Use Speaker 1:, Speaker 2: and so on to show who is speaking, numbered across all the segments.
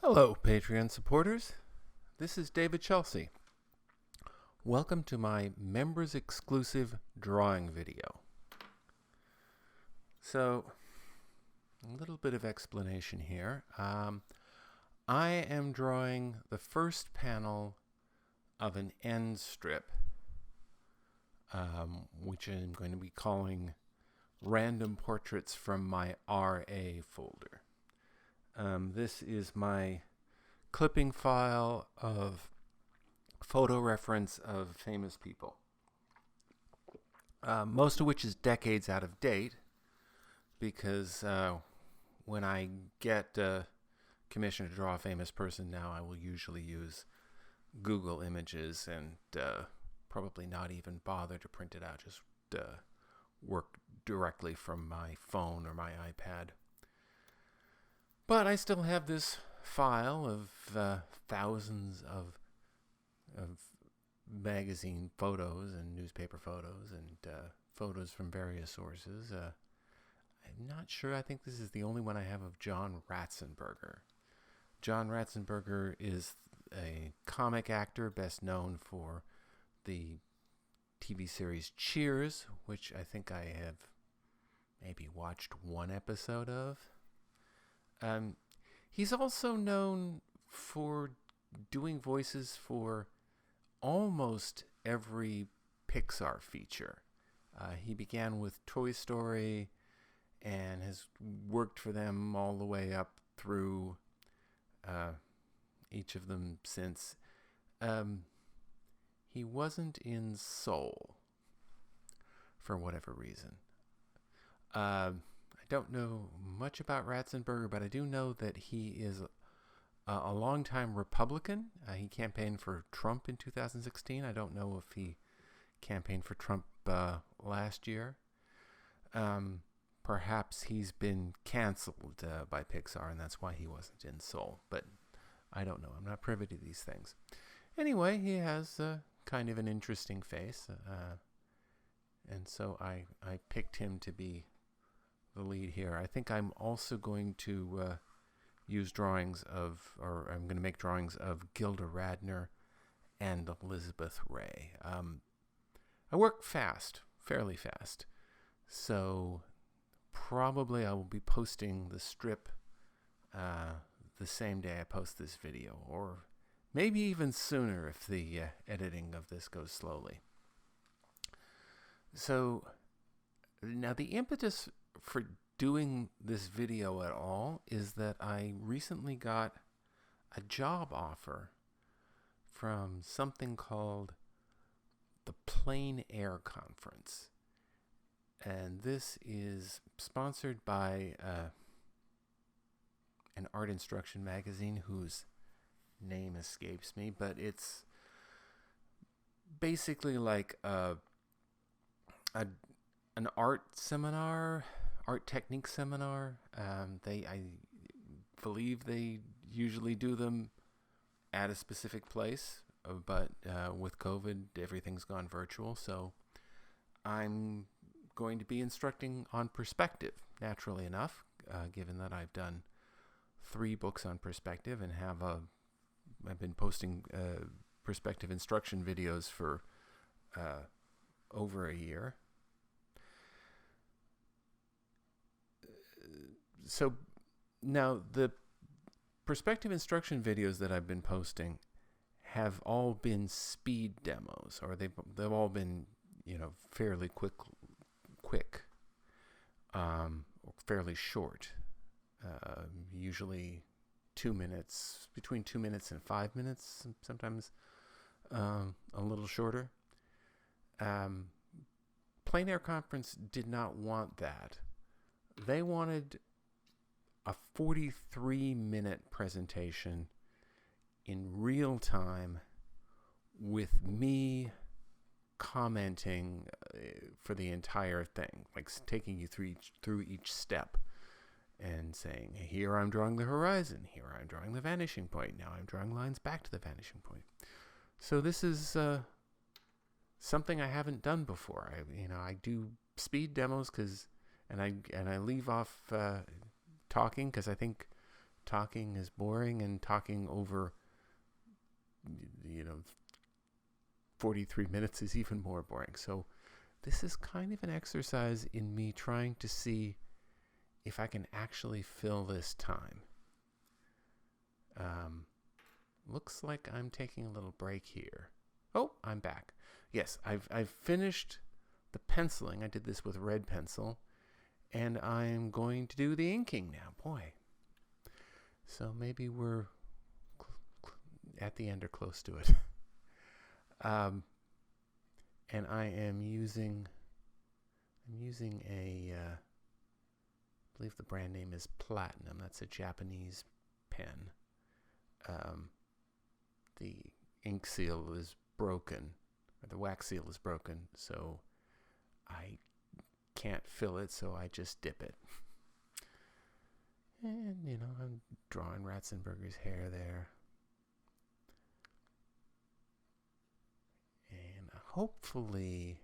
Speaker 1: Hello, Patreon supporters. This is David Chelsea. Welcome to my members exclusive drawing video. So, a little bit of explanation here. I am drawing the first panel of an end strip, which I'm going to be calling Random Portraits from my RA folder. This is my clipping file of photo reference of famous people, most of which is decades out of date, because when I get commissioned to draw a famous person now, I will usually use Google Images and probably not even bother to print it out, just work directly from my phone or my iPad. But I still have this file of thousands of magazine photos and newspaper photos and photos from various sources. I'm not sure. I think this is the only one I have of John Ratzenberger. John Ratzenberger is a comic actor best known for the TV series Cheers, which I think I have maybe watched one episode of. He's also known for doing voices for almost every Pixar feature. He began with Toy Story and has worked for them all the way up through each of them since. He wasn't in Soul for whatever reason. I don't know much about Ratzenberger, but I do know that he is a longtime Republican. He campaigned for Trump in 2016. I don't know if he campaigned for Trump last year. Perhaps he's been canceled by Pixar, and that's why he wasn't in Soul. But I don't know. I'm not privy to these things. Anyway, he has kind of an interesting face, and so I picked him to be the lead here. I think I'm also going to use drawings of, or I'm going to make drawings of Gilda Radner and Elizabeth Ray. I work fast, fairly fast, so probably I will be posting the strip the same day I post this video, or maybe even sooner if the editing of this goes slowly. So now the impetus for doing this video at all is that I recently got a job offer from something called the Plein Air Conference. And this is sponsored by an art instruction magazine whose name escapes me, but it's basically like an art seminar, art technique seminar. I believe they usually do them at a specific place, but with COVID, everything's gone virtual. So I'm going to be instructing on perspective, naturally enough, given that I've done 3 books on perspective and I've been posting perspective instruction videos for over a year. So now the perspective instruction videos that I've been posting have all been speed demos, or they've all been, fairly quick, or fairly short, usually 2 minutes, between 2 minutes and 5 minutes, sometimes a little shorter. Plein Air Conference did not want that. They wanted a 43-minute presentation in real time with me commenting for the entire thing, like taking you through each step and saying, here I'm drawing the horizon, here I'm drawing the vanishing point, now I'm drawing lines back to the vanishing point. So this is something I haven't done before. I do speed demos and I leave off talking because I think talking is boring, and talking over 43 minutes is even more boring. So this is kind of an exercise in me trying to see if I can actually fill this time. Looks like I'm taking a little break here. Oh, I'm back. Yes, I've finished the penciling. I did this with red pencil, and I'm going to do the inking now. Boy. So maybe we're at the end or close to it. And I am using a, I believe the brand name is Platinum. That's a Japanese pen. The ink seal is broken, or the wax seal is broken, so I can't fill it, so I just dip it. And, I'm drawing Ratzenberger's hair there. And hopefully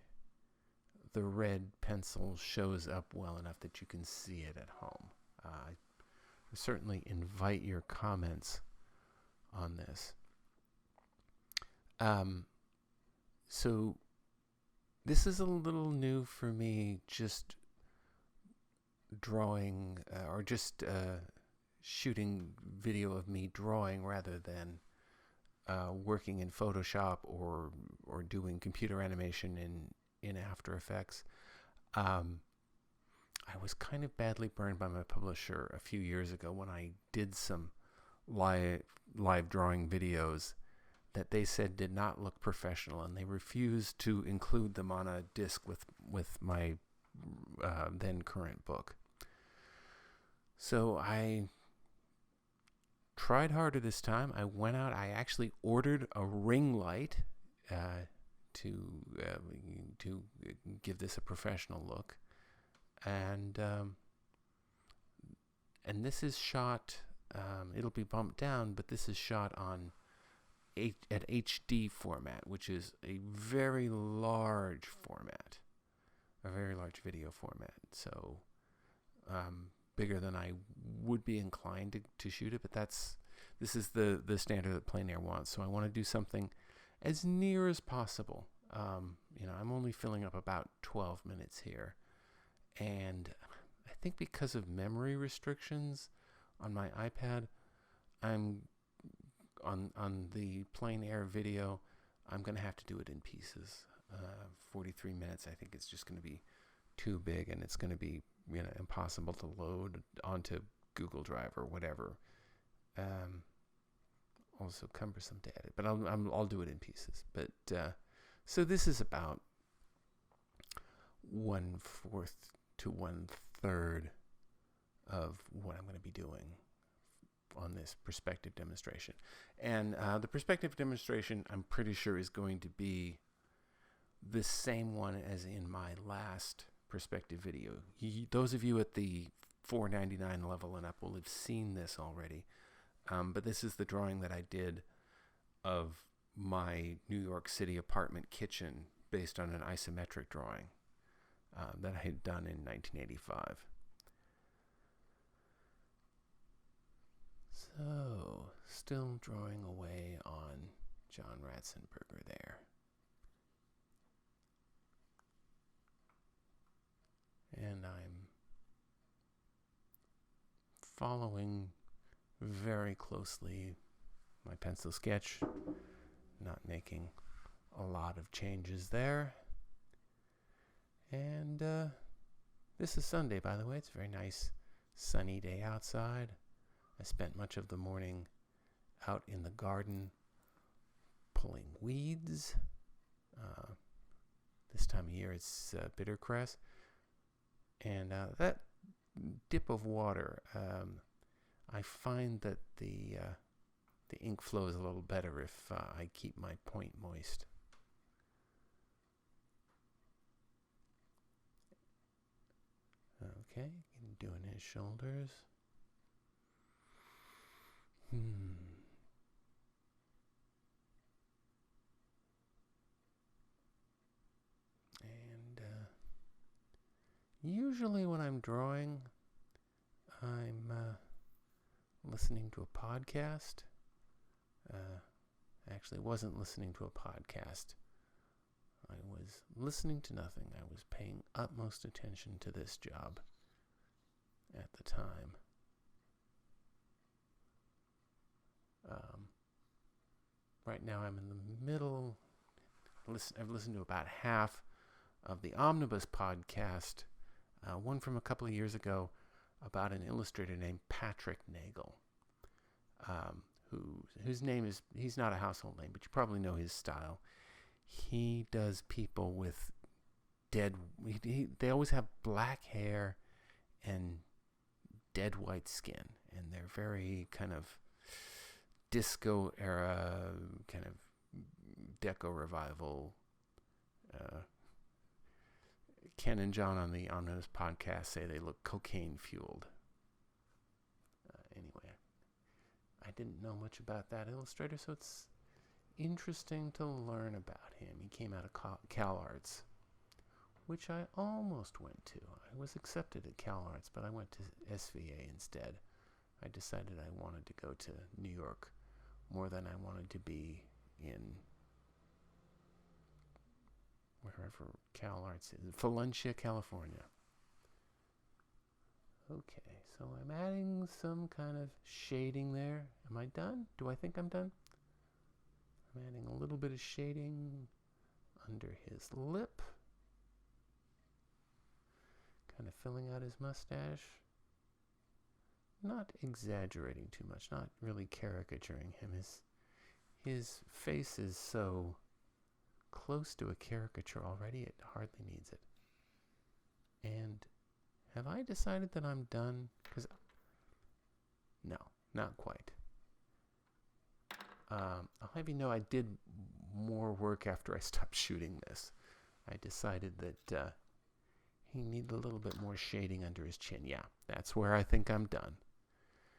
Speaker 1: the red pencil shows up well enough that you can see it at home. I certainly invite your comments on this. So this is a little new for me, just drawing or just shooting video of me drawing rather than working in Photoshop or doing computer animation in After Effects. I was kind of badly burned by my publisher a few years ago when I did some live drawing videos that they said did not look professional, and they refused to include them on a disc with my then current book. So I tried harder this time. I went out. I actually ordered a ring light to give this a professional look, and this is shot. It'll be bumped down, but this is shot on at HD format, which is a very large format, a very large video format. So bigger than I would be inclined to shoot it, but this is the standard that Plein Air wants. So I want to do something as near as possible. I'm only filling up about 12 minutes here, and I think because of memory restrictions on my iPad, I'm on the Plein Air video, I'm going to have to do it in pieces. 43 minutes, I think it's just going to be too big, and it's going to be impossible to load onto Google Drive or whatever. Also cumbersome to edit, but I'll do it in pieces. But so this is about 1/4 to 1/3 of what I'm going to be doing on this perspective demonstration. And the perspective demonstration, I'm pretty sure, is going to be the same one as in my last perspective video. Those of you at the $4.99 level and up will have seen this already. But this is the drawing that I did of my New York City apartment kitchen based on an isometric drawing that I had done in 1985. So, still drawing away on John Ratzenberger there. And I'm following very closely my pencil sketch, not making a lot of changes there. And this is Sunday, by the way. It's a very nice sunny day outside. I spent much of the morning out in the garden pulling weeds. This time of year it's bittercress. And that dip of water, I find that the ink flows a little better if I keep my point moist. Okay, doing his shoulders. And usually when I'm drawing, I'm listening to a podcast. Actually, wasn't listening to a podcast. I was listening to nothing. I was paying utmost attention to this job at the time. Right now I'm in the middle. I've listened to about half of the Omnibus podcast, one from a couple of years ago about an illustrator named Patrick Nagel, whose name is, he's not a household name, but you probably know his style. He does people with they always have black hair and dead white skin, and they're very kind of disco era, kind of deco revival. Ken and John on the Omnibus podcast say they look cocaine fueled. Anyway, I didn't know much about that illustrator, so it's interesting to learn about him. He came out of CalArts, which I almost went to. I was accepted at CalArts, but I went to SVA instead. I decided I wanted to go to New York more than I wanted to be in wherever CalArts is, Valencia, California. Okay, so I'm adding some kind of shading there. Am I done? Do I think I'm done? I'm adding a little bit of shading under his lip. Kind of filling out his mustache. Not exaggerating too much, not really caricaturing him. His face is so close to a caricature already, it hardly needs it. And have I decided that I'm done? Because no, not quite. I'll have you know I did more work after I stopped shooting this. I decided that he needed a little bit more shading under his chin. Yeah, that's where I think I'm done.